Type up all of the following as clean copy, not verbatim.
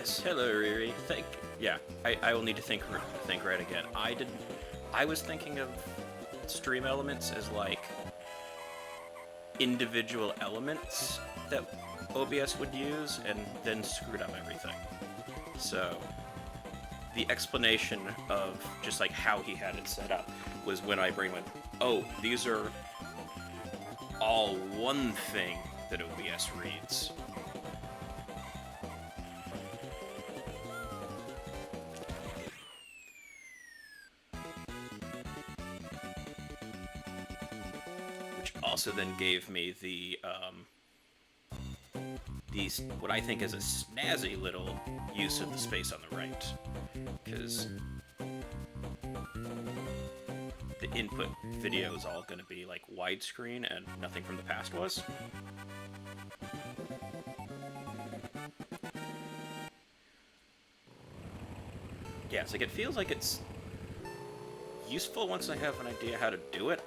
Yes, hello Riri. Yeah, I will need to think right again. I was thinking of stream elements as like individual elements that OBS would use, and then screwed up everything. So the explanation of just like how he had it set up was when I went, oh, these are all one thing that OBS reads. Which also then gave me the what I think is a snazzy little use of the space on the right, because the input video is all going to be like widescreen and nothing from the past was. Yeah, it's like it feels like it's useful once I have an idea how to do it.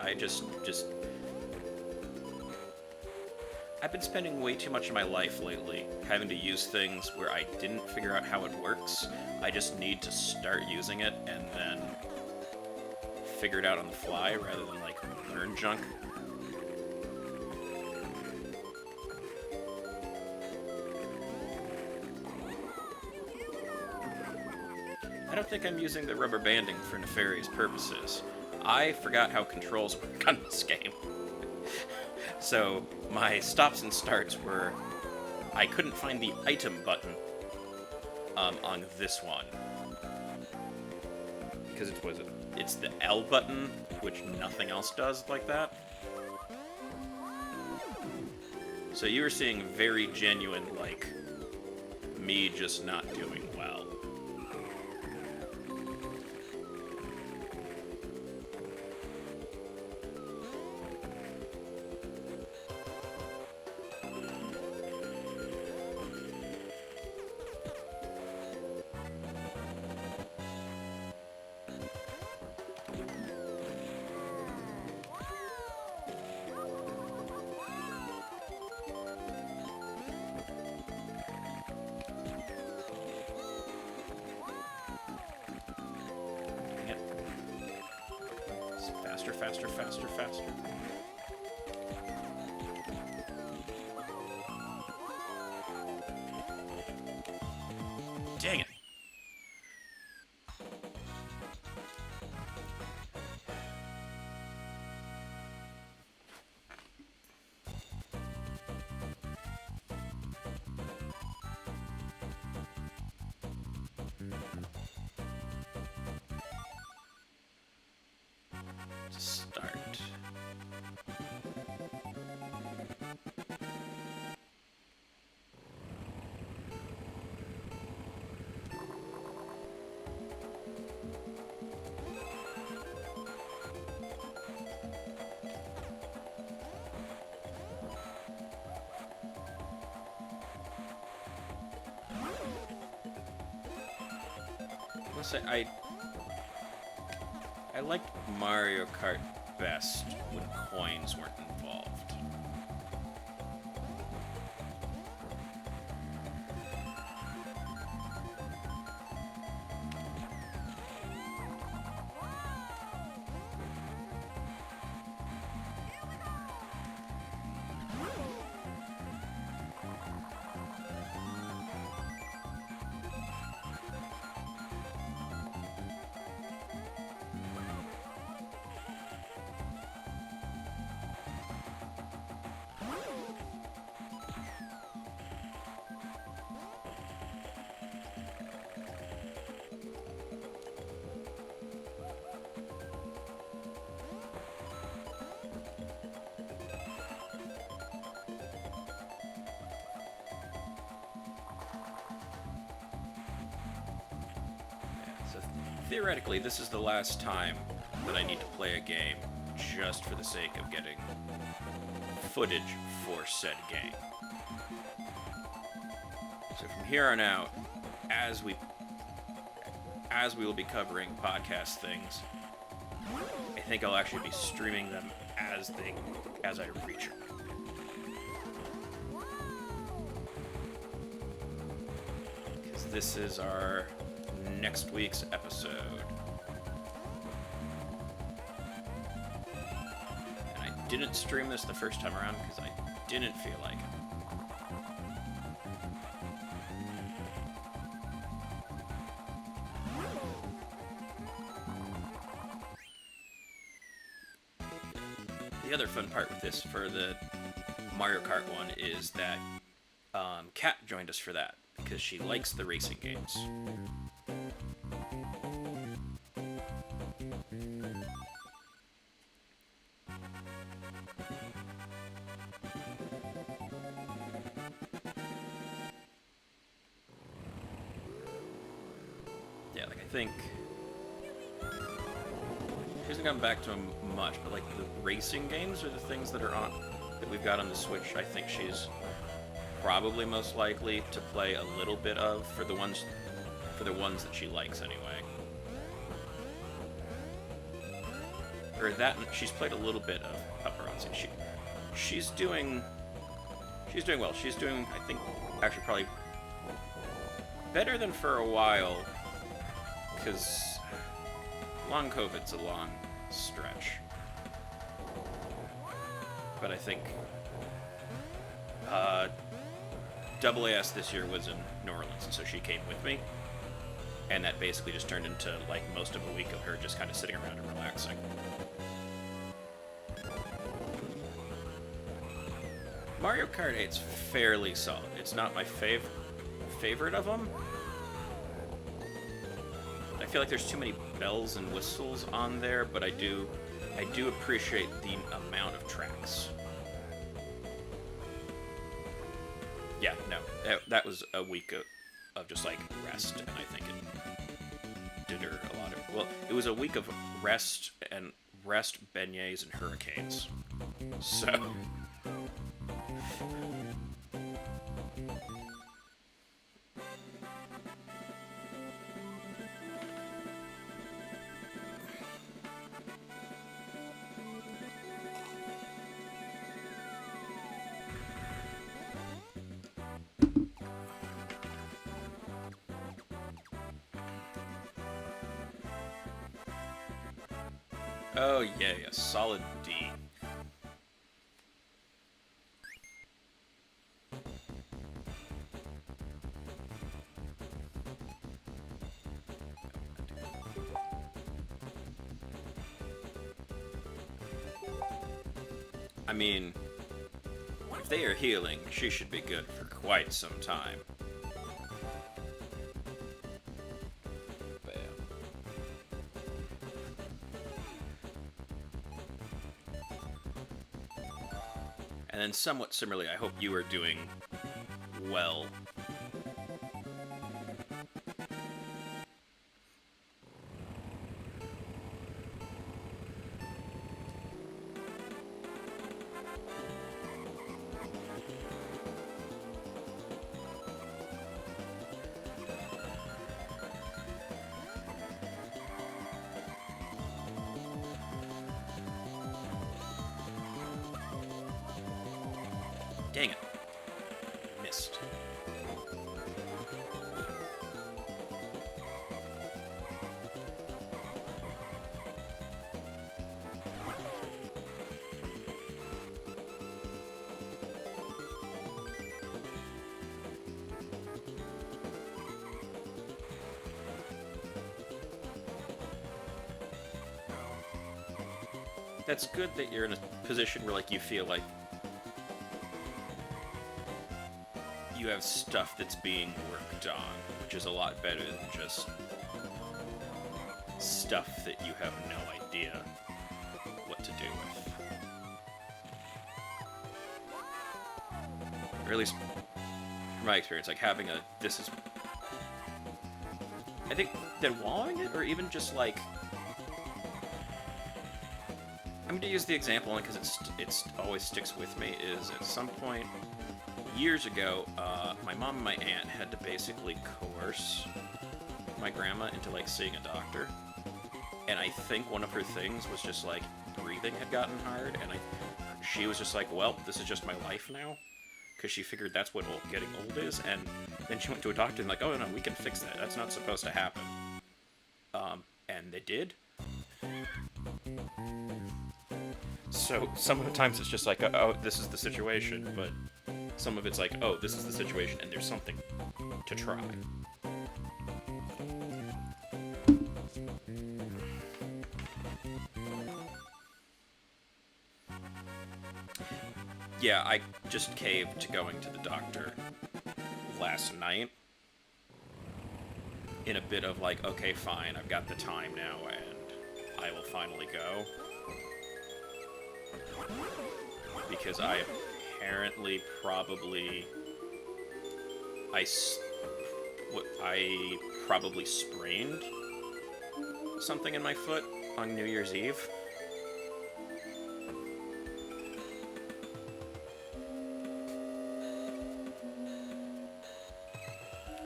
I've been spending way too much of my life lately having to use things where I didn't figure out how it works. I just need to start using it and then figure it out on the fly rather than like learn junk. I don't think I'm using the rubber banding for nefarious purposes. I forgot how controls work on this game. So my stops and starts were, I couldn't find the item button on this one, because it's the L button, which nothing else does like that. So you were seeing very genuine, like, me just not doing well. Faster, faster, faster. Dang it. Start. I will say I liked Mario Kart best when coins weren't involved. Theoretically, this is the last time that I need to play a game just for the sake of getting footage for said game. So from here on out, as we will be covering podcast things, I think I'll actually be streaming them as I reach them. Because this is our next week's episode. And I didn't stream this the first time around because I didn't feel like it. The other fun part with this for the Mario Kart one is that Kat joined us for that because she likes the racing games. Yeah, like I think she hasn't gone back to them much, but like the racing games are the things that we've got on the Switch. I think she's probably most likely to play a little bit of for the ones that she likes anyway. Or that she's played a little bit of Paparazzi. She's doing well. She's doing, I think, actually probably better than for a while, because long COVID's a long stretch. But I think AAS this year was in New Orleans, and so she came with me, and that basically just turned into like most of a week of her just kind of sitting around and relaxing. Mario Kart 8's fairly solid. It's not my favorite of them. I feel like there's too many bells and whistles on there, but I do appreciate the amount of tracks. Yeah, no, that was a week of just like rest, and I think it did her a lot of. Well, it was a week of rest, beignets, and hurricanes. So. Oh yeah, a solid D. I mean, if they are healing, she should be good for quite some time. And then somewhat similarly, I hope you are doing well. Dang it. Missed. That's good that you're in a position where like you feel like you have stuff that's being worked on, which is a lot better than just stuff that you have no idea what to do with. Or at least, from my experience, like having I think that wallowing it, or even just like, I'm going to use the example only because it always sticks with me, is at some point years ago, my mom and my aunt had to basically coerce my grandma into like seeing a doctor, and I think one of her things was just like breathing had gotten hard, and she was just like, well, this is just my life now, because she figured that's what getting old is, and then she went to a doctor and like, oh no, we can fix that. That's not supposed to happen. And they did. So some of the times it's just like, oh, this is the situation, but some of it's like, oh, this is the situation, and there's something to try. Yeah, I just caved to going to the doctor last night in a bit of like, okay, fine, I've got the time now, and I will finally go. Because I apparently probably... I probably sprained something in my foot on New Year's Eve.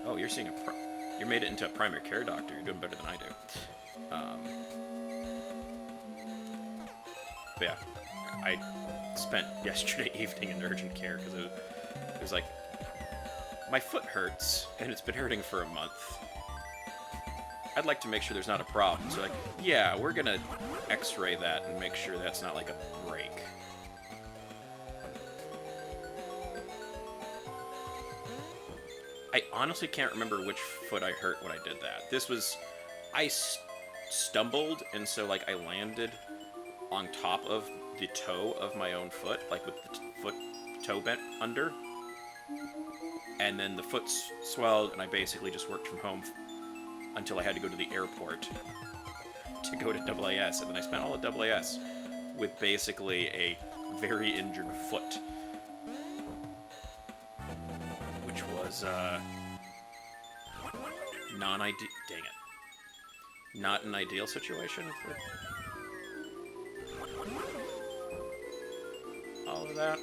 Oh, you're seeing you made it into a primary care doctor. You're doing better than I do. But yeah, I spent yesterday evening in urgent care because it was like, my foot hurts, and it's been hurting for a month. I'd like to make sure there's not a problem. So like, yeah, we're gonna x-ray that and make sure that's not like a break. I honestly can't remember which foot I hurt when I did that. This was... I stumbled, and so, like, I landed on top of the toe of my own foot, like, with the toe bent under. And then the foot swelled, and I basically just worked from home until I had to go to the airport to go to AAS. And then I spent all of AAS with basically a very injured foot. Which was, non-ideal... Dang it. Not an ideal situation for all of that.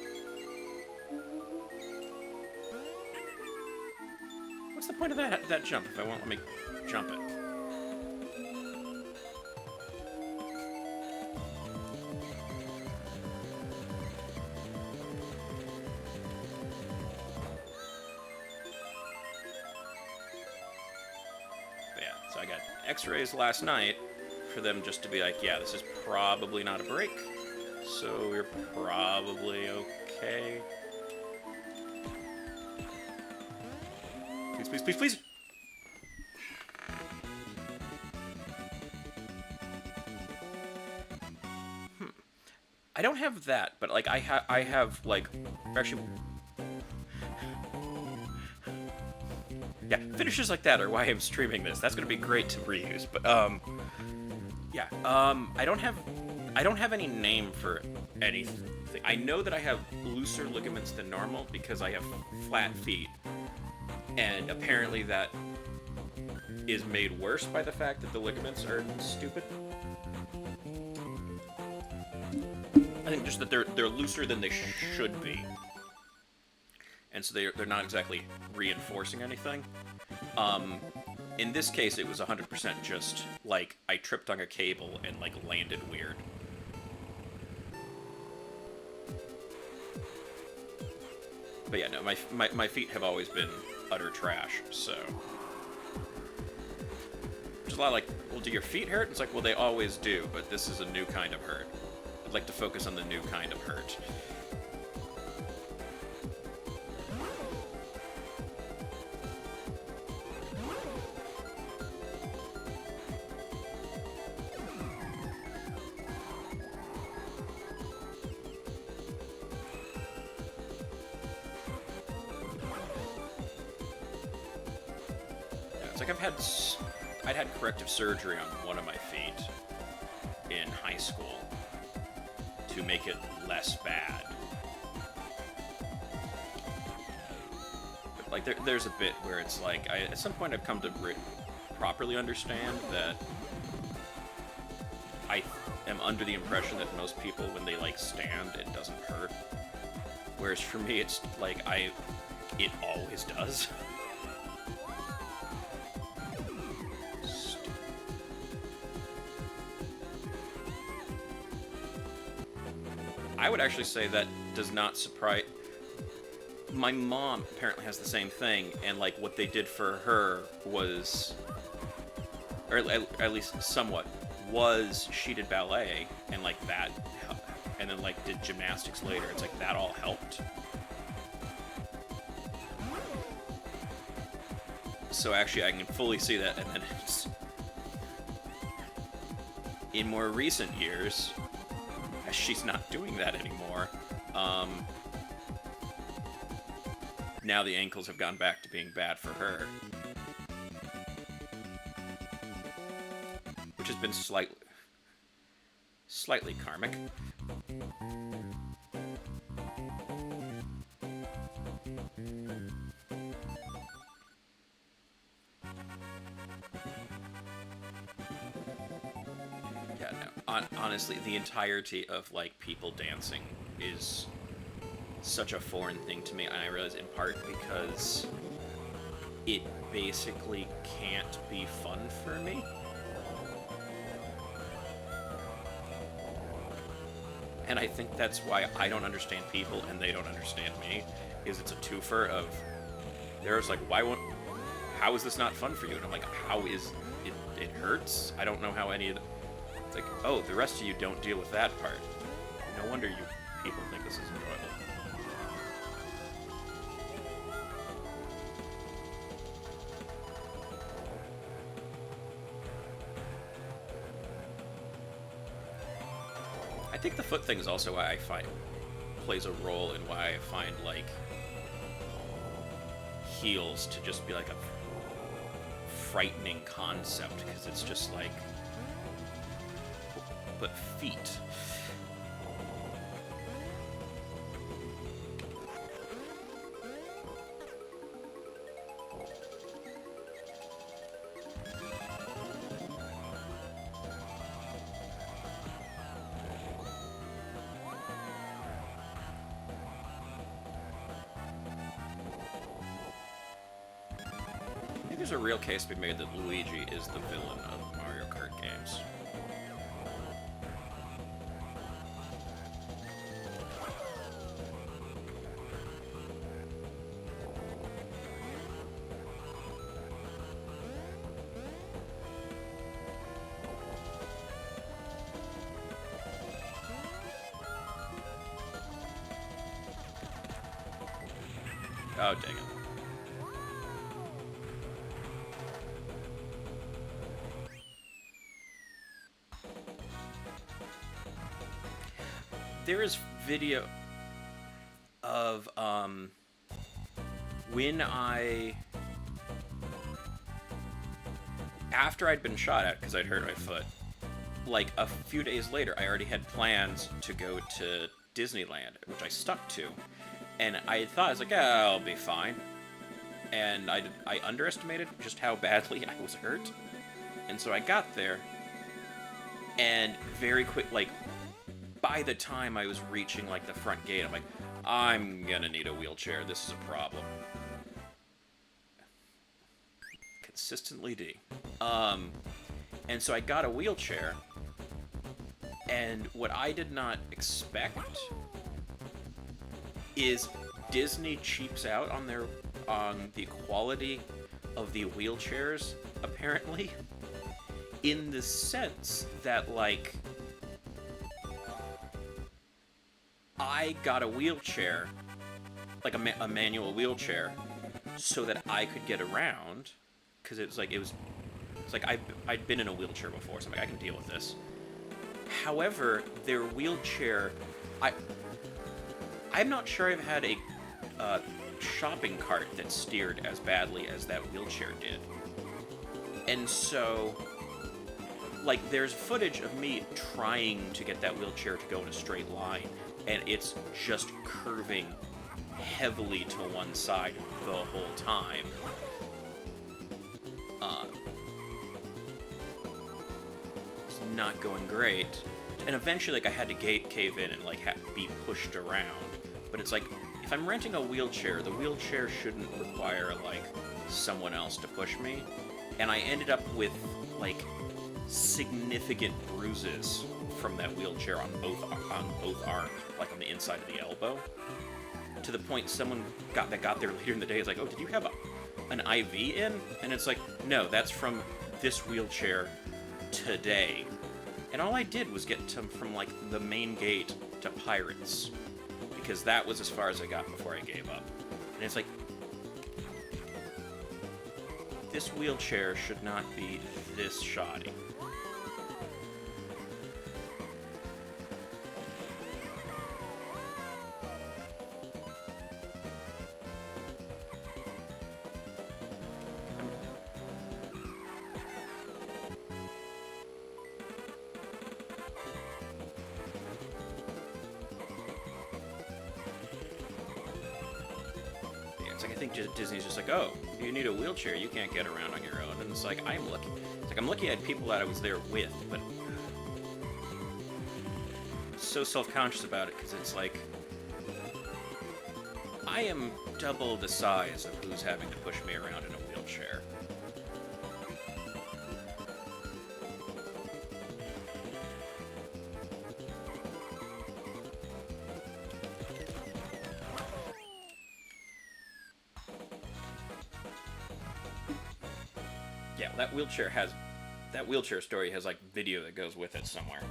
What's the point of that jump if I won't let me jump it? So I got x-rays last night for them just to be like, yeah, this is probably not a break, so we're probably okay. Please, please, please, please! I don't have that, but like I have like, actually... Yeah, finishes like that are why I'm streaming this. That's gonna be great to reuse. But yeah, I don't have any name for anything. I know that I have looser ligaments than normal because I have flat feet, and apparently that is made worse by the fact that the ligaments are stupid. I think just that they're looser than they should be. And so they're not exactly reinforcing anything. In this case, it was 100% just, like, I tripped on a cable and, like, landed weird. But yeah, no, my feet have always been utter trash, so... There's a lot of, like, well, do your feet hurt? It's like, well, they always do, but this is a new kind of hurt. I'd like to focus on the new kind of hurt. It's like I'd had corrective surgery on one of my feet in high school to make it less bad. But like there's a bit where it's like at some point I've come to properly understand that I am under the impression that most people when they like stand it doesn't hurt, whereas for me it's like it always does. I would actually say that does not surprise... my mom apparently has the same thing, and like what they did for her was, or at least somewhat, was she did ballet and like that, and then like did gymnastics later. It's like that all helped. So actually, I can fully see that, and then it's in more recent years, as she's not doing that anymore. Now the ankles have gone back to being bad for her, which has been slightly karmic. Yeah, no. Honestly, the entirety of like people dancing is such a foreign thing to me, and I realize in part because it basically can't be fun for me. And I think that's why I don't understand people and they don't understand me, is it's a twofer of, there's like, how is this not fun for you? And I'm like, how is it, it hurts? I don't know how any of the, it's like, oh, the rest of you don't deal with that part. No wonder you people think this is enjoyable. I think the foot thing is also why I find plays a role in why I find like heels to just be like a frightening concept, because it's just like, but feet. There's a real case to be made that Luigi is the villain of Mario Kart games. Oh, dang it. There is video of when after I'd been shot at because I'd hurt my foot, like a few days later I already had plans to go to Disneyland, which I stuck to, and I thought, I was like, yeah, I'll be fine, and I underestimated just how badly I was hurt, and so I got there, and very quick, like, by the time I was reaching, like, the front gate, I'm like, I'm gonna need a wheelchair. This is a problem. Consistently D. And so I got a wheelchair, and what I did not expect is Disney cheaps out on the quality of the wheelchairs, apparently, in the sense that, like, I got a wheelchair, like a manual wheelchair, so that I could get around, because it's like I'd been in a wheelchair before, so I'm like, I can deal with this. However, their wheelchair, I'm not sure I've had a shopping cart that steered as badly as that wheelchair did. And so, like, there's footage of me trying to get that wheelchair to go in a straight line, and it's just curving heavily to one side the whole time. It's not going great. And eventually, like, I had to cave in and, like, be pushed around. But it's like, if I'm renting a wheelchair, the wheelchair shouldn't require, like, someone else to push me. And I ended up with, like, significant bruises from that wheelchair on both arms, like on the inside of the elbow. to the point someone got there later in the day is like, oh, did you have an IV in? And it's like, no, that's from this wheelchair today. And all I did was get to from like the main gate to Pirates, because that was as far as I got before I gave up. And it's like, this wheelchair should not be this shoddy. It's like, I think Disney's just like, oh, you need a wheelchair, you can't get around on your own. And it's like, I'm lucky. It's like, I'm looking at people that I was there with, but so self-conscious about it, because it's like, I am double the size of who's having to push me around in a wheelchair. Yeah, that wheelchair story has like video that goes with it somewhere.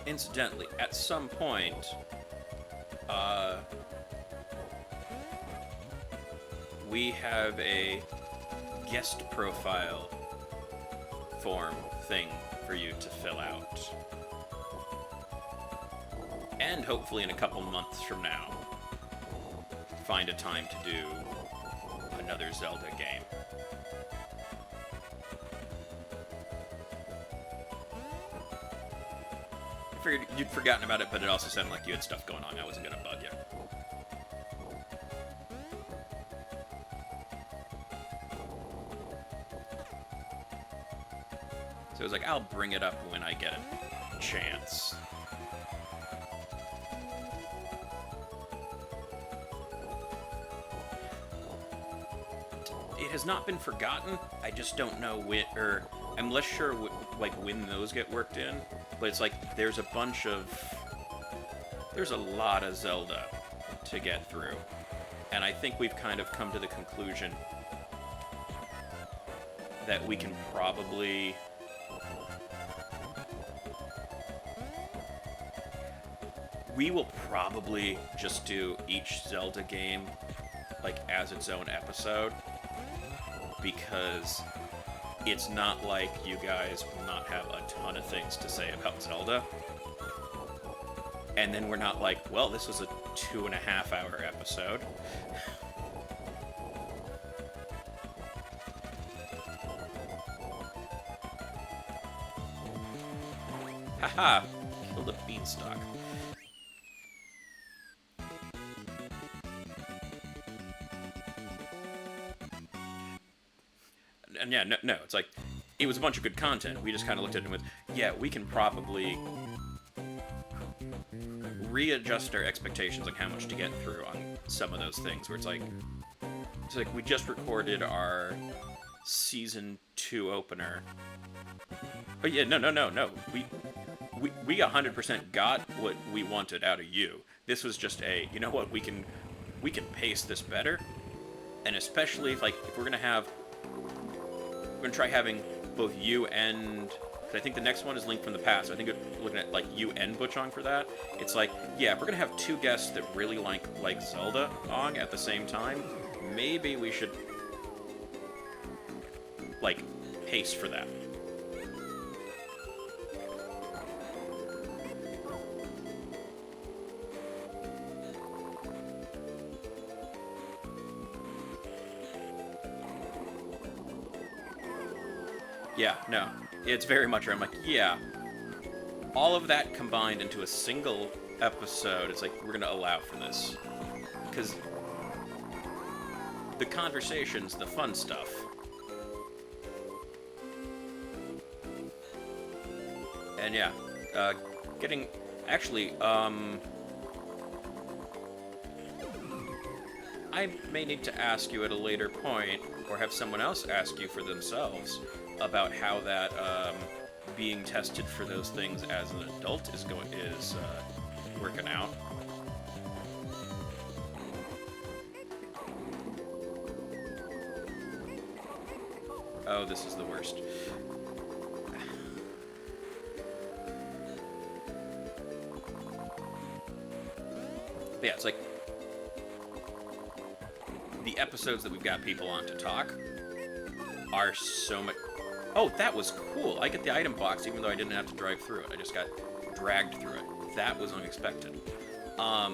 Incidentally, at some point, we have a guest profile form thing for you to fill out. And hopefully in a couple months from now, find a time to do another Zelda game. I figured you'd forgotten about it, but it also sounded like you had stuff going on. I wasn't gonna bug you. So I was like, I'll bring it up when I get a chance. It has not been forgotten. I just don't know when, or I'm less sure like when those get worked in. But it's like, there's a lot of Zelda to get through. And I think we've kind of come to the conclusion that we can probably... We will probably just do each Zelda game, like, as its own episode. Because it's not like you guys will not have a ton of things to say about Zelda. And then we're not like, well, this was a 2.5-hour episode. Haha! Killed a beanstalk. And yeah, no, it's like, it was a bunch of good content. We just kind of looked at it with, yeah, we can probably readjust our expectations on how much to get through on some of those things, where it's like we just recorded our Season 2 opener. But yeah, no. We 100% got what we wanted out of you. This was just a, you know what, we can pace this better. And especially if we're gonna try having both you and, I think the next one is Link from the Past. So I think we're looking at like you and Butchong for that. It's like, yeah, if we're gonna have two guests that really like Zelda on at the same time, maybe we should like pace for that. Yeah, no, it's very much where I'm like, yeah, all of that combined into a single episode, it's like, we're going to allow for this. Because the conversations, the fun stuff. And yeah, getting... Actually, I may need to ask you at a later point, or have someone else ask you for themselves, about how that being tested for those things as an adult is working out. Oh, this is the worst. But yeah, it's like the episodes that we've got people on to talk are so much... Oh, that was cool. I get the item box even though I didn't have to drive through it. I just got dragged through it. That was unexpected. But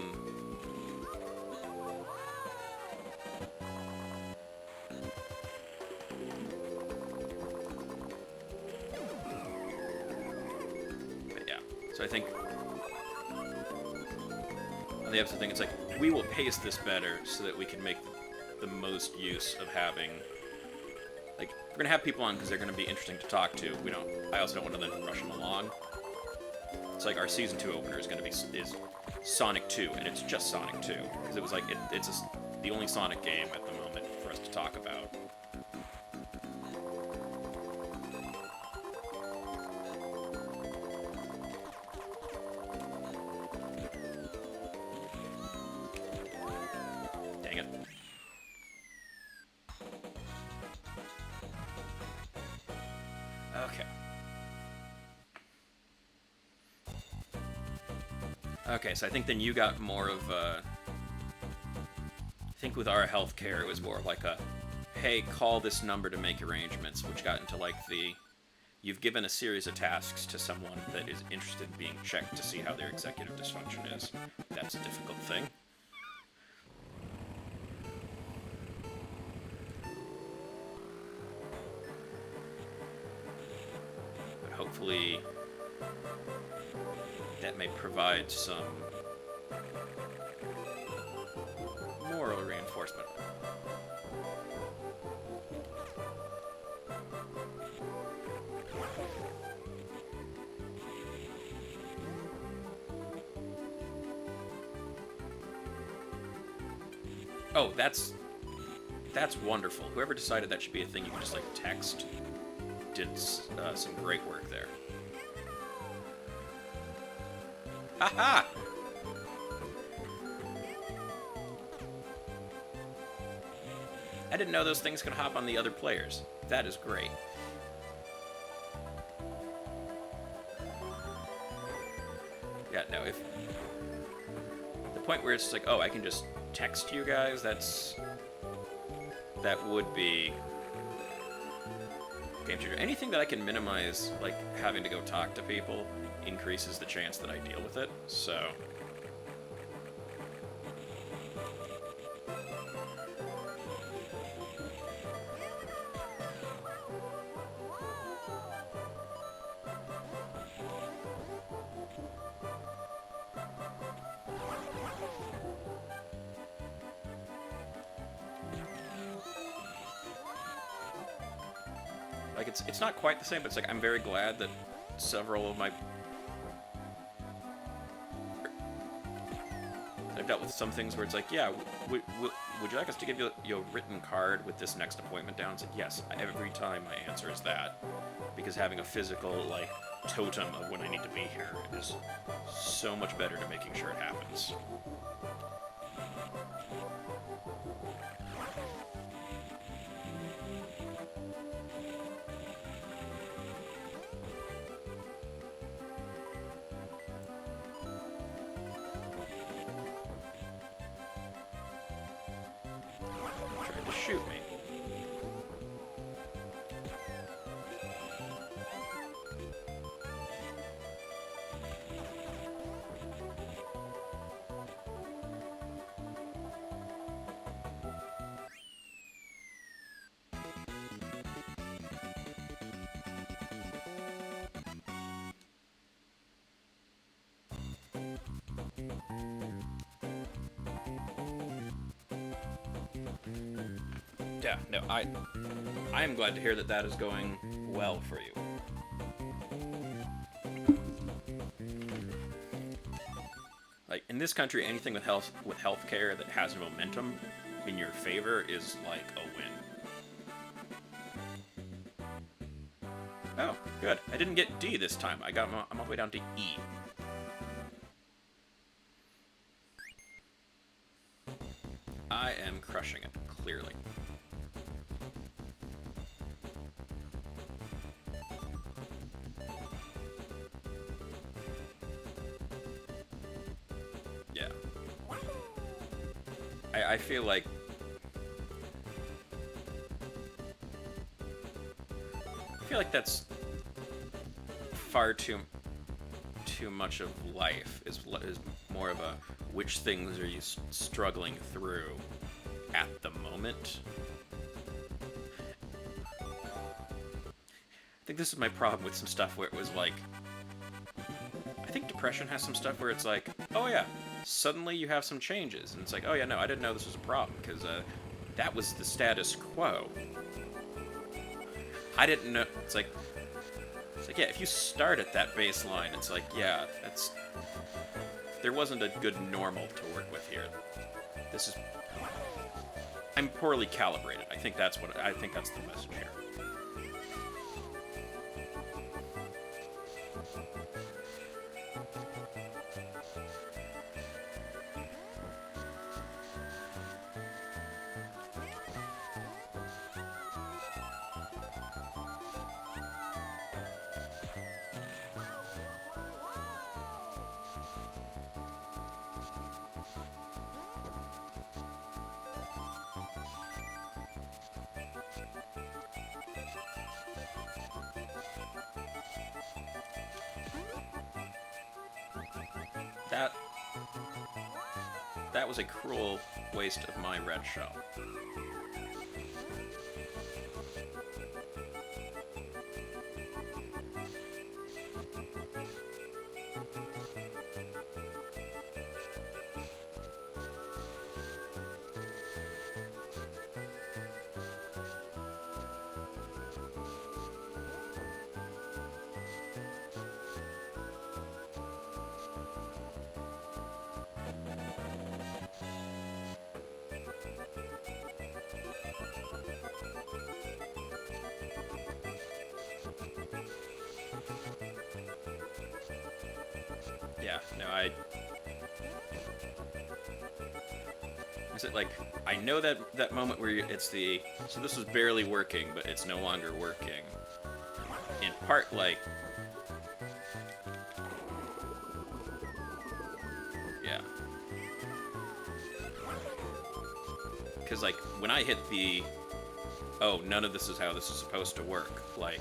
yeah, so I think on the episode thing, it's like, we will pace this better so that we can make the most use of having... Like, we're gonna have people on because they're gonna be interesting to talk to. I also don't want to then rush them along. It's like our season 2 opener is gonna be Sonic 2, and it's just Sonic 2 because it was like it's the only Sonic game at the moment for us to talk about. Dang it. Okay. Okay, so I think then you got more of I think with our healthcare it was more like a, hey, call this number to make arrangements, which got into like you've given a series of tasks to someone that is interested in being checked to see how their executive dysfunction is. That's a difficult thing. But hopefully that may provide some moral reinforcement. Oh, that's wonderful. Whoever decided that should be a thing you can just like text did some great work there. Haha! I didn't know those things could hop on the other players. That is great. Yeah, no, if... The point where it's like, oh, I can just text you guys, that would be game changer. Anything that I can minimize, like, having to go talk to people increases the chance that I deal with it, so... Like, it's not quite the same, but it's like, I'm very glad that several of my... I've dealt with some things where it's like, yeah, would you like us to give you a written card with this next appointment down? It's like, yes, every time my answer is that. Because having a physical, like, totem of when I need to be here is so much better to making sure it happens. Shoot me. Yeah, no, I am glad to hear that that is going well for you. Like, in this country, anything with healthcare that has momentum in your favor is like a win. Oh, good. I didn't get D this time. I'm all the way down to E. I am crushing it, clearly. Yeah. I feel like that's far too much of life. Is more of a which things are you struggling through at the moment. I think this is my problem with some stuff where it was like, I think depression has some stuff where it's like, oh yeah, suddenly you have some changes, and it's like, oh yeah, no, I didn't know this was a problem because that was the status quo. I didn't know. It's like yeah, if you start at that baseline, it's like, yeah, there wasn't a good normal to work with here. I'm poorly calibrated. I think that's the message here. That was a cruel waste of my red shell. Yeah, no, is it like, I know that moment where it's so this was barely working, but it's no longer working. In part, like, yeah. Because, like, when I hit oh, none of this is how this is supposed to work, like,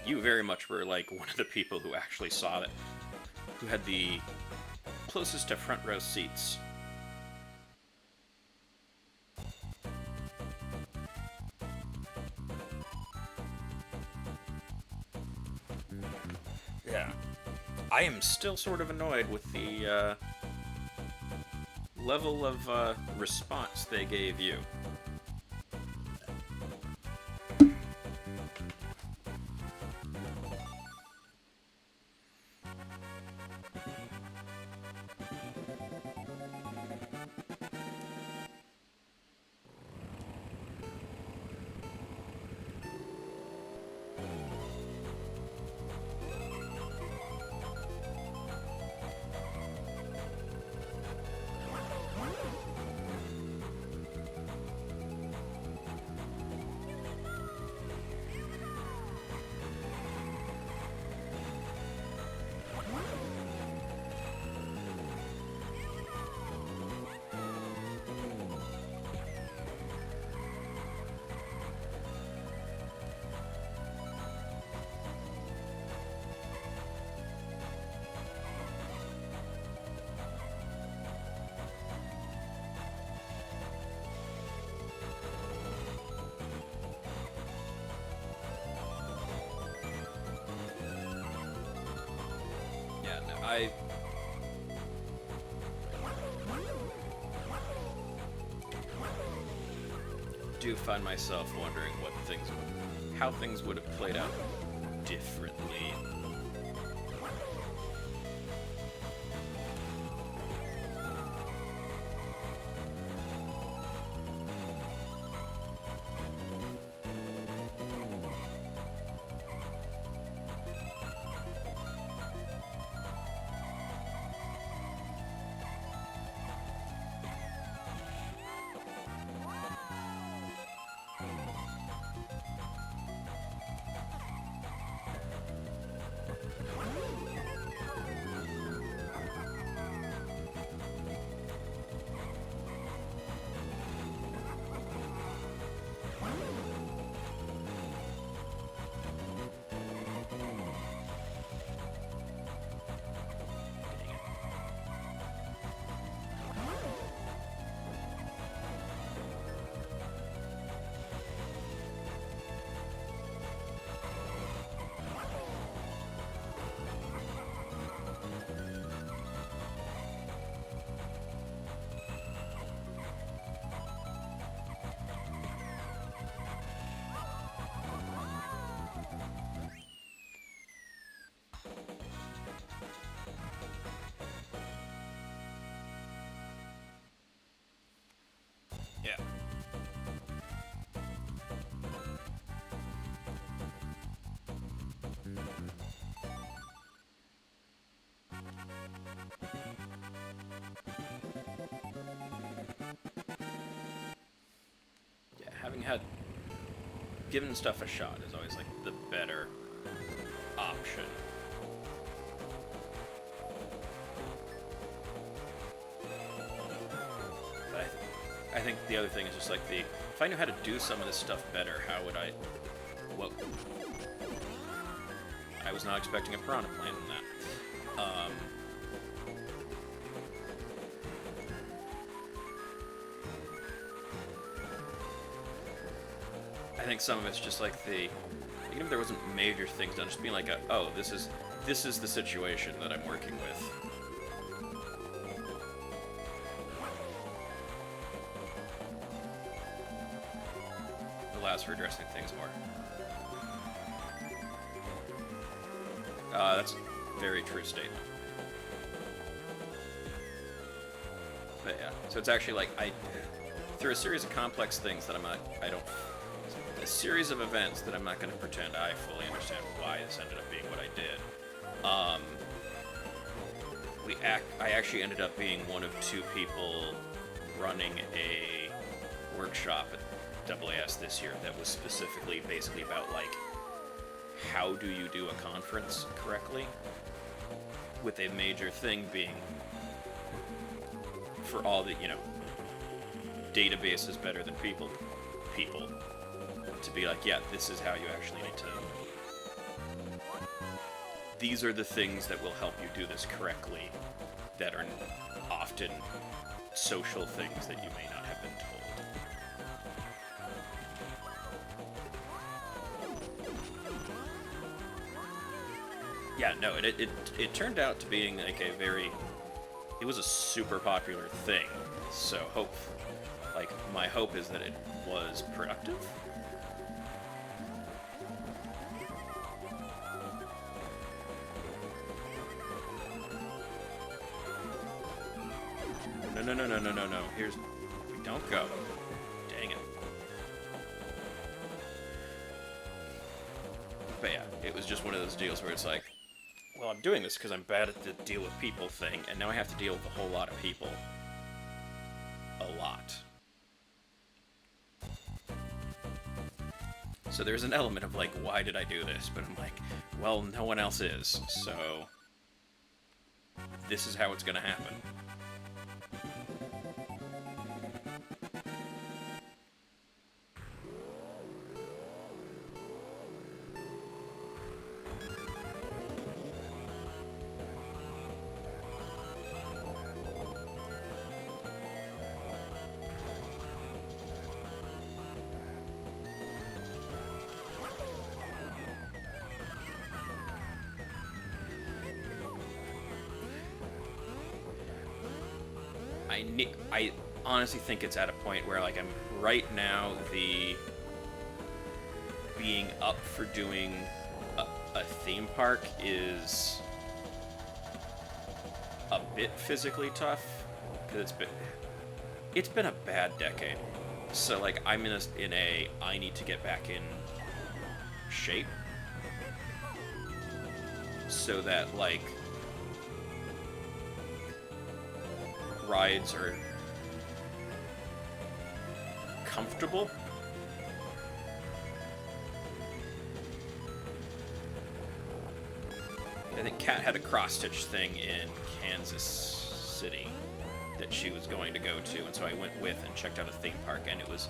you very much were, like, one of the people who actually saw it, who had the closest to front row seats. Yeah. I am still sort of annoyed with the, level of, response they gave you. do find myself wondering how things would have played out differently. Yeah. Yeah, giving stuff a shot is always like the better option. But I think the other thing is just like if I knew how to do some of this stuff better, how would I? Whoa. I was not expecting a piranha plant in that. I think some of it's just like even if there wasn't major things done, just being like, oh, this is the situation that I'm working with. Allows for addressing things more. That's a very true statement. But yeah, so it's actually like through a series of complex things that a series of events that I'm not going to pretend I fully understand why this ended up being what I did. I actually ended up being one of 2 people running a workshop at AAS this year that was specifically basically about like how do you do a conference correctly, with a major thing being for all the database is better than people to be like, yeah, this is how you actually need to. These are the things that will help you do this correctly that are often social things that you may not have been told. Yeah, no, it turned out to being like it was a super popular thing, so my hope is that it was productive. No. We don't go. Dang it. But yeah, it was just one of those deals where it's like, well, I'm doing this because I'm bad at the deal with people thing, and now I have to deal with a whole lot of people. A lot. So there's an element of like, why did I do this? But I'm like, well, no one else is, so this is how it's gonna happen. honestly think it's at a point where, like, I'm right now, the being up for doing a theme park is a bit physically tough, because it's been a bad decade. So, like, I'm in a I need to get back in shape so that, like, rides are comfortable. I think Kat had a cross-stitch thing in Kansas City that she was going to go to, and so I went with and checked out a theme park, and it was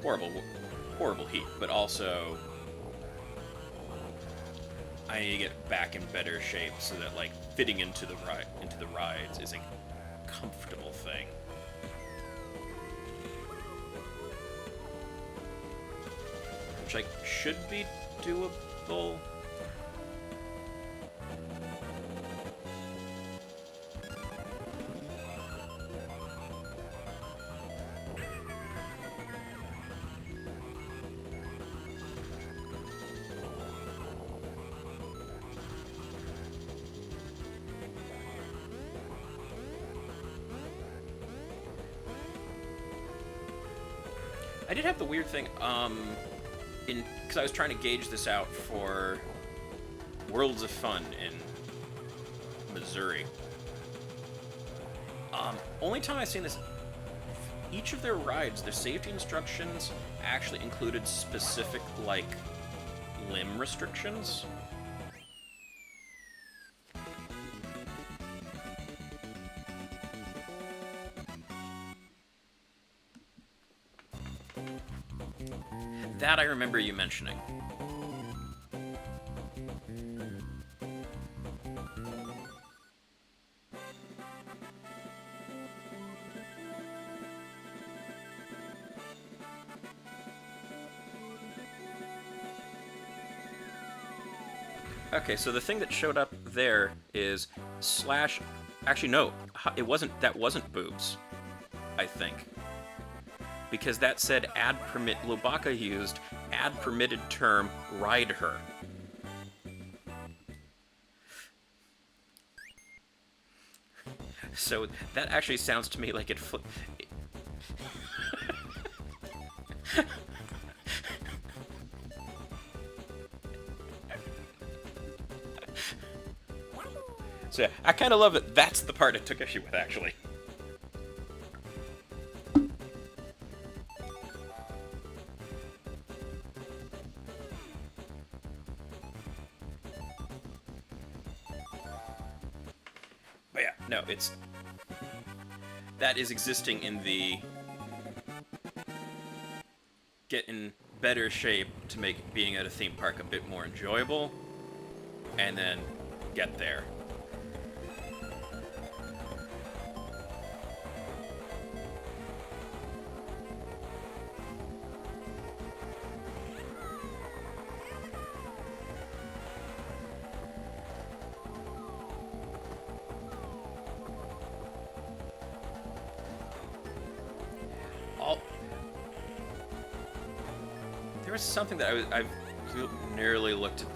horrible heat, but also I need to get back in better shape so that, like, fitting into the rides is a comfortable thing. Which, like, should be doable. I did have the weird thing, because I was trying to gauge this out for Worlds of Fun in Missouri. Only time I've seen this, each of their rides, their safety instructions actually included specific, like, limb restrictions. That I remember you mentioning. Okay, so the thing that showed up there is slash... Actually, no, it wasn't. That wasn't boobs, I think. Because that said add permit... Lubaka used add permitted term ride her. So that actually sounds to me like it... So yeah, I kind of love it. That's the part I took issue with, actually. But yeah, no, it's... That is existing in the... Get in better shape to make being at a theme park a bit more enjoyable, and then get there. There was something that I've nearly looked at.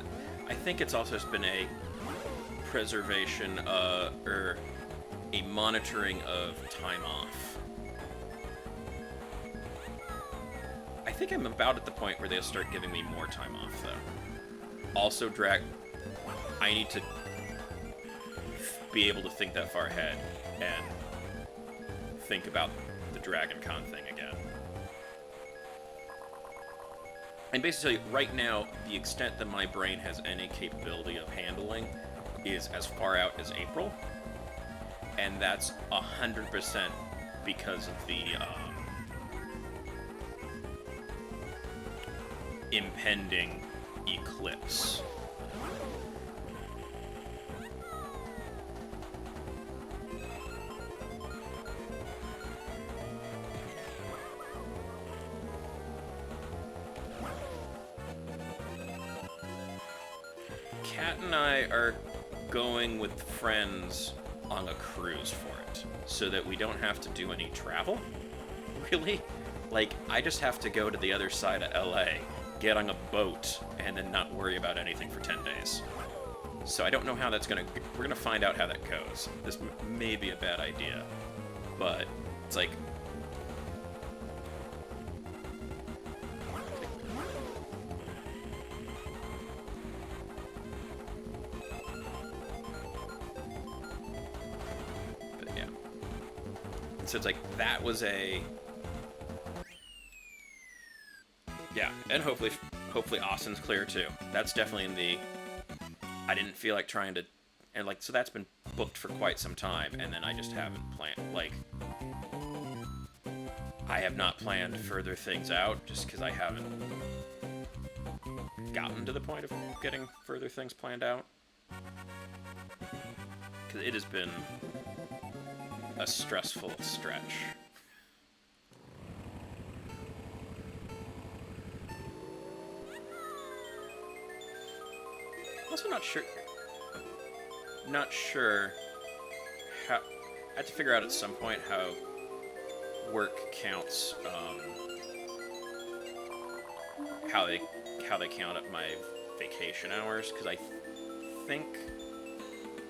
I think it's also been a preservation, or a monitoring of time off. I think I'm about at the point where they'll start giving me more time off, though. Also, I need to be able to think that far ahead and think about the Dragon Con thing again. And basically, right now, the extent that my brain has any capability of handling is as far out as April. And that's 100% because of the impending eclipse. Kat and I are going with friends on a cruise for it. so that we don't have to do any travel, really. Like, I just have to go to the other side of LA, get on a boat, and then not worry about anything for 10 days. So I don't know how that's gonna... We're gonna find out how that goes. This may be a bad idea, but it's like... But yeah. So it's like, that was a... Yeah, and hopefully Austin's clear too. That's definitely in the... I didn't feel like trying to... And like, so that's been booked for quite some time, and then I just haven't planned... Like, I have not planned further things out, just because I haven't gotten to the point of getting further things planned out. Because it has been a stressful stretch. Also not sure how... I have to figure out at some point how work counts, how they count up my vacation hours, because I think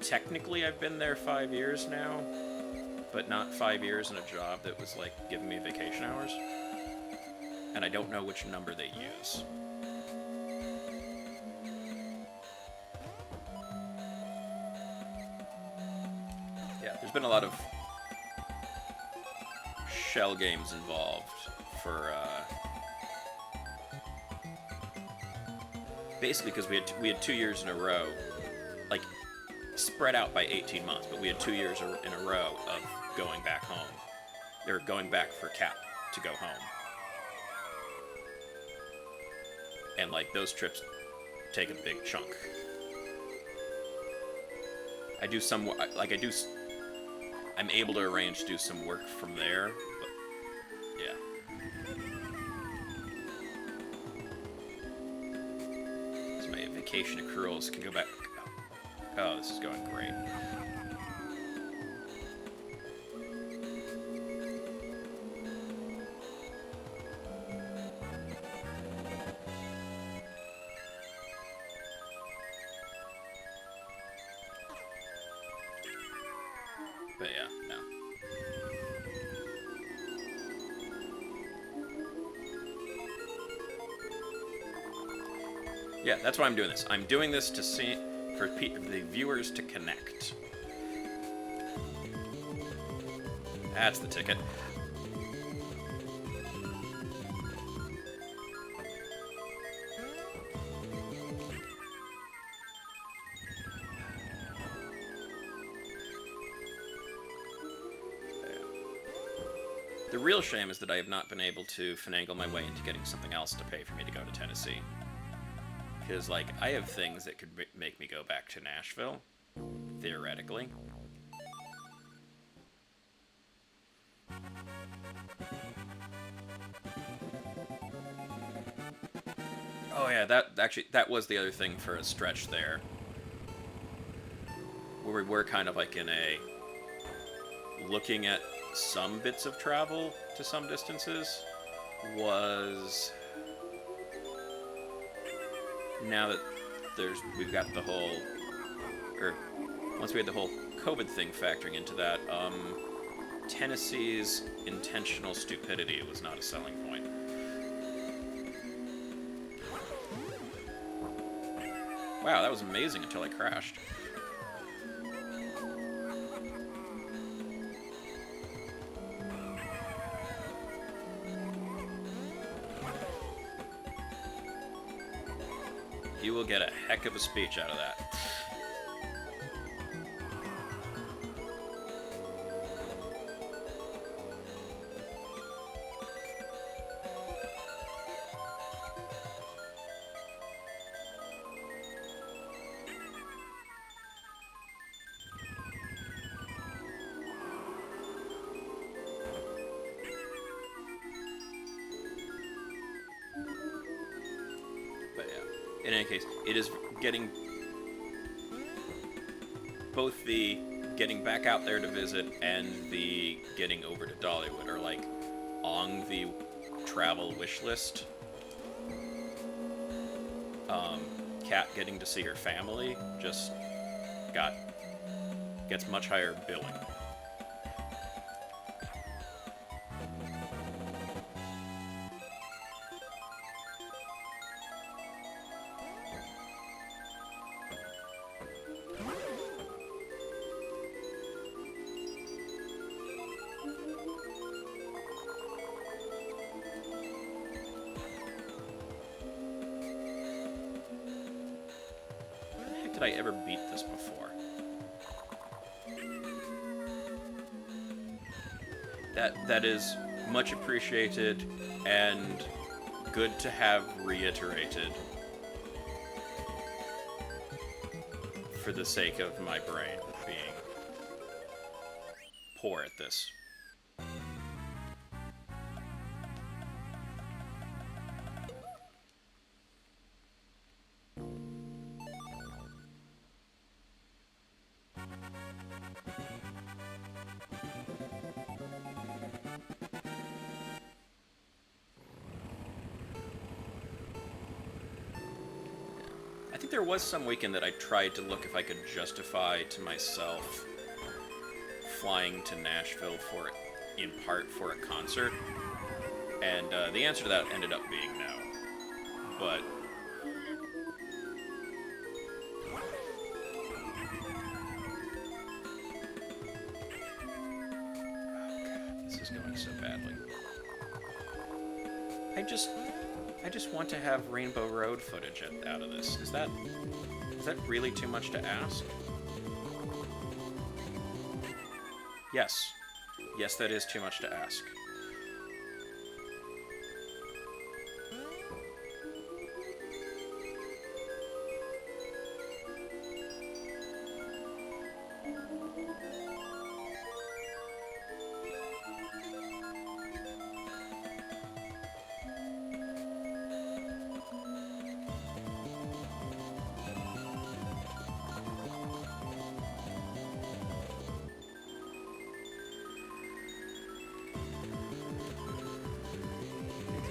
technically I've been there 5 years now, but not 5 years in a job that was like giving me vacation hours, and I don't know which number they use. There's been a lot of shell games involved for basically because we had 2 years in a row, like spread out by 18 months, but we had 2 years in a row of going back home. They were going back for Cap to go home, and like those trips take a big chunk. I do some like I'm able to arrange to do some work from there, but yeah. So my vacation accruals can go back. Oh, this is going great. But yeah, no. Yeah, that's why I'm doing this. I'm doing this to see for the viewers to connect. That's the ticket. The real shame is that I have not been able to finagle my way into getting something else to pay for me to go to Tennessee. Because, like, I have things that could make me go back to Nashville, theoretically. Oh yeah, that was the other thing for a stretch there. Where we were kind of like in a... looking at some bits of travel to some distances was... Now that we've got the whole... Or, once we had the whole COVID thing factoring into that, Tennessee's intentional stupidity was not a selling point. Wow, that was amazing until I crashed. You will get a heck of a speech out of that. But yeah, in any case, it is getting both the getting back out there to visit and the getting over to Dollywood are like on the travel wish list. Kat getting to see her family just gets much higher billing. Did I ever beat this before? That is much appreciated and good to have reiterated for the sake of my brain being poor at this. I think there was some weekend that I tried to look if I could justify to myself flying to Nashville in part for a concert, and the answer to that ended up being no. But this is going so badly. I just want to have Rainbow Road footage out of this. Is that really too much to ask? Yes. Yes, that is too much to ask.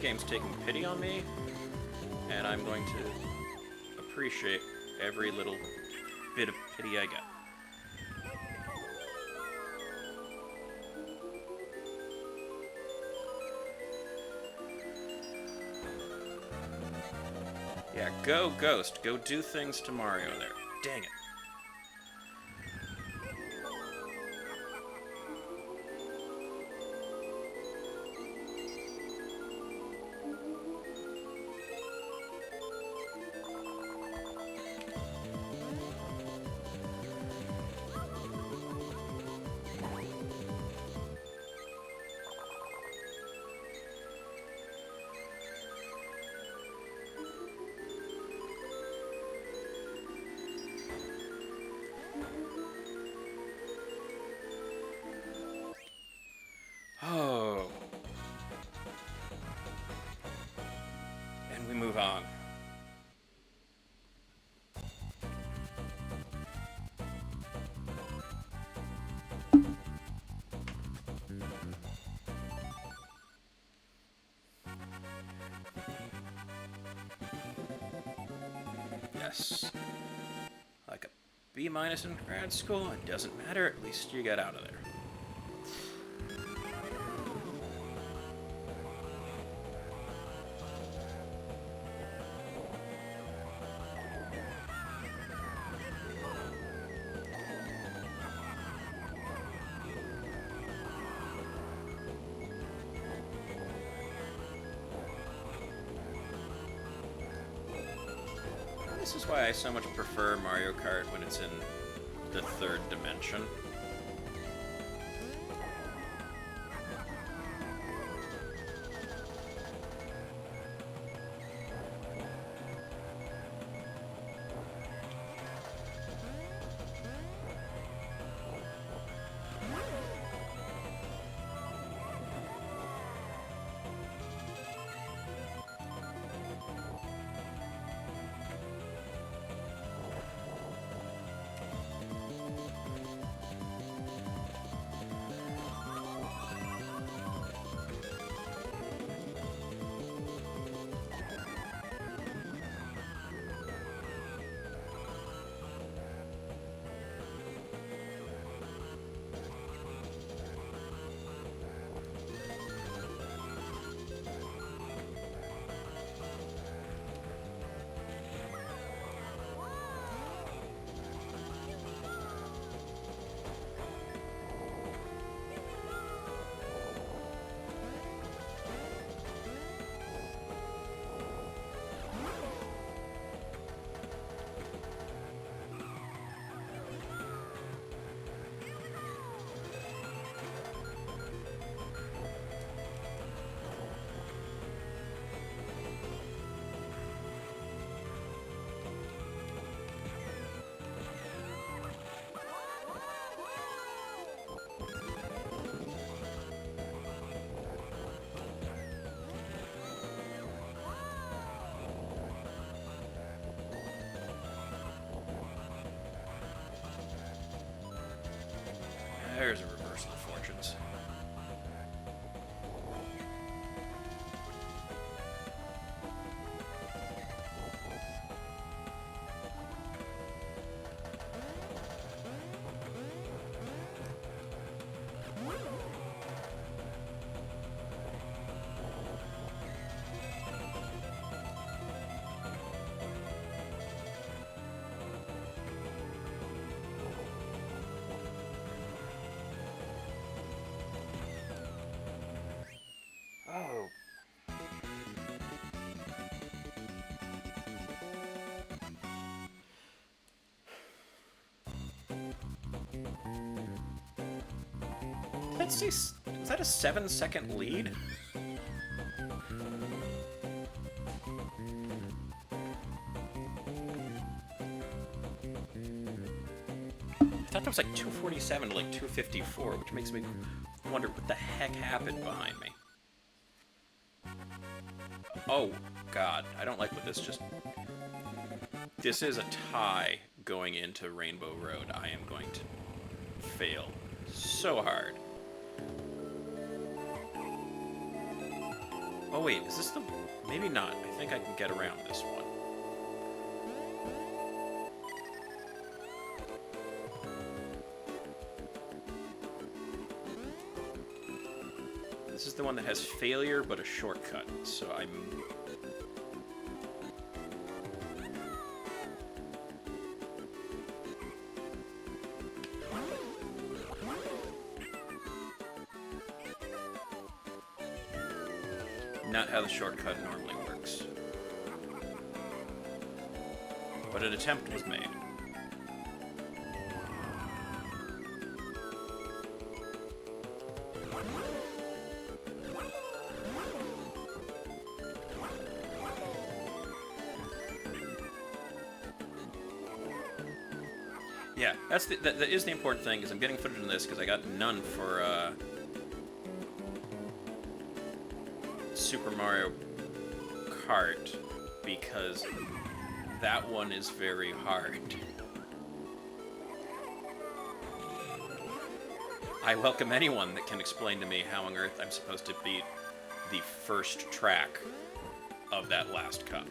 Game's taking pity on me, and I'm going to appreciate every little bit of pity I get. Yeah, go Ghost. Go do things to Mario there. Dang it. Oh. And we move on. Yes. Like a B- in grad school, it doesn't matter, at least you get out of there. This is why I so much prefer Mario Kart when it's in the third dimension. there's a reversal of fortunes. Oh. Let's see, is that a 7-second lead? I thought that was like 247 to like 254, which makes me wonder what the heck happened behind me. Oh, God. I don't like what this just... This is a tie going into Rainbow Road. I am going to fail so hard. Oh, wait. Is this the... Maybe not. I think I can get around this one. This is the one that has failure, but a shortcut, so I'm... Not how the shortcut normally works. But an attempt was made. Yeah, that is the important thing, is I'm getting footage in this because I got none for Super Mario Kart, because that one is very hard. I welcome anyone that can explain to me how on earth I'm supposed to beat the first track of that last cup.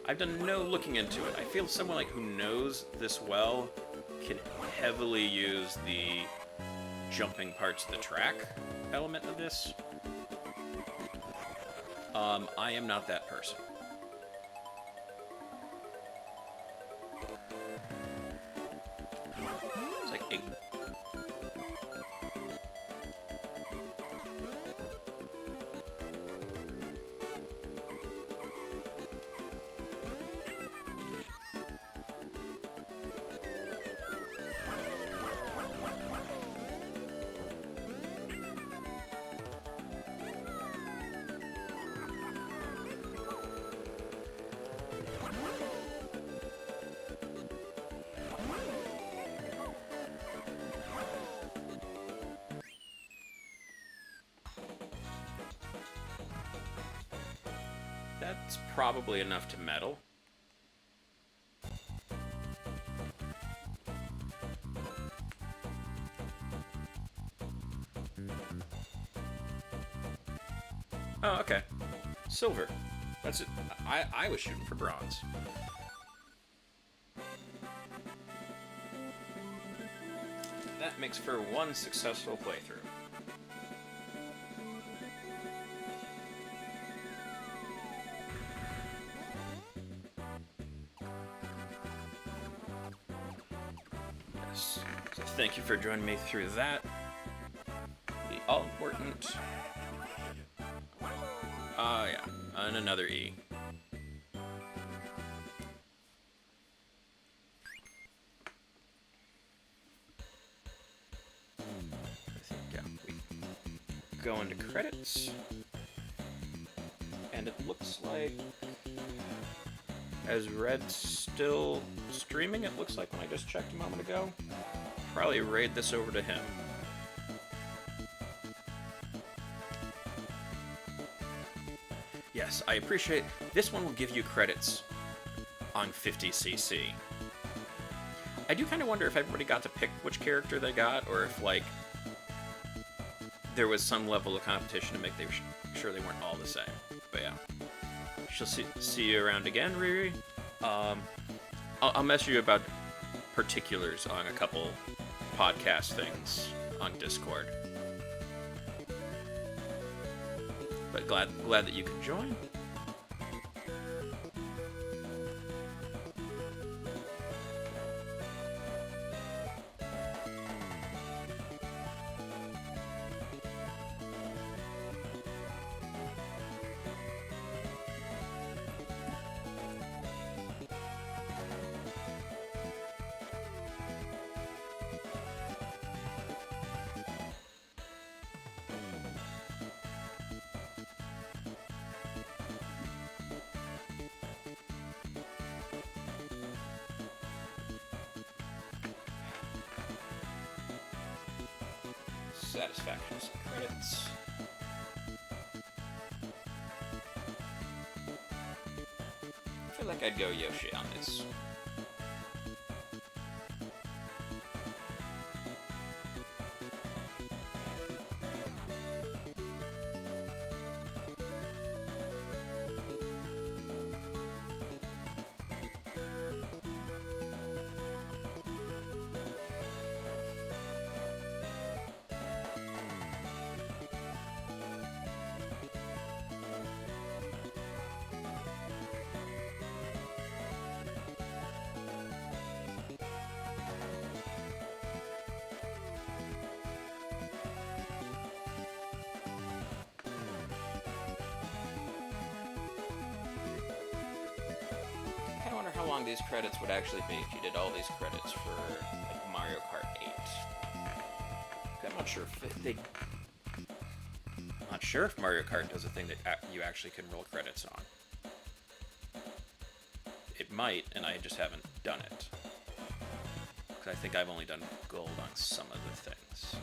I've done no looking into it. I feel someone like who knows this well can heavily use the jumping parts of the track element of this. I am not that person. It's like that's probably enough to medal. Oh, okay. Silver. That's it. I was shooting for bronze. That makes for one successful playthrough. Yes. So thank you for joining me through that. The all-important... yeah. And another E. Yeah, we go into credits. And it looks like... As Red's still streaming, it looks like when I just checked a moment ago. Probably raid this over to him. yes, I appreciate. This one will give you credits on 50cc. I do kind of wonder if everybody got to pick which character they got, or if, like, there was some level of competition to make sure they weren't all the same. But yeah. She'll see you around again, Riri. I'll mess you about particulars on a couple podcast things on Discord. But glad that you could join. Satisfaction credits. I feel like I'd go Yoshi on this. I wonder how long these credits would actually be if you did all these credits for, like, Mario Kart 8. I'm not sure if not sure if Mario Kart does a thing that you actually can roll credits on. It might, and I just haven't done it. Because I think I've only done gold on some of the things.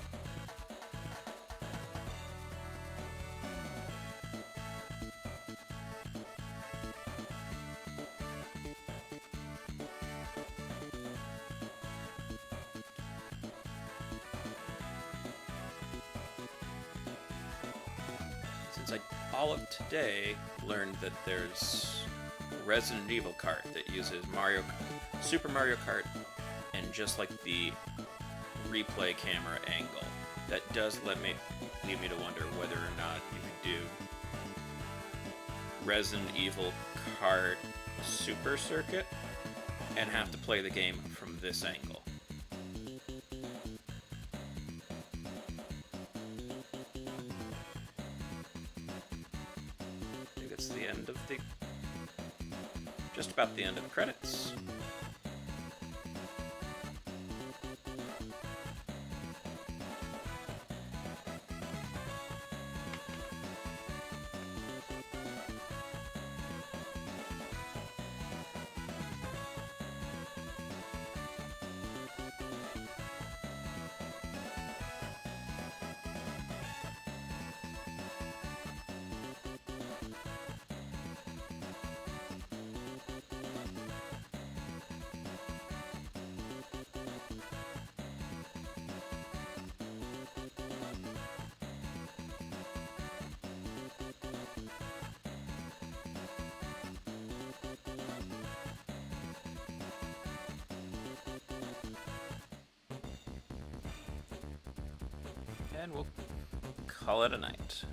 I all of today learned that there's Resident Evil Kart that uses Super Mario Kart, and just like the replay camera angle, that does lead me to wonder whether or not you could do Resident Evil Kart Super Circuit and have to play the game from this angle. Just about the end of the credits. And we'll call it a night.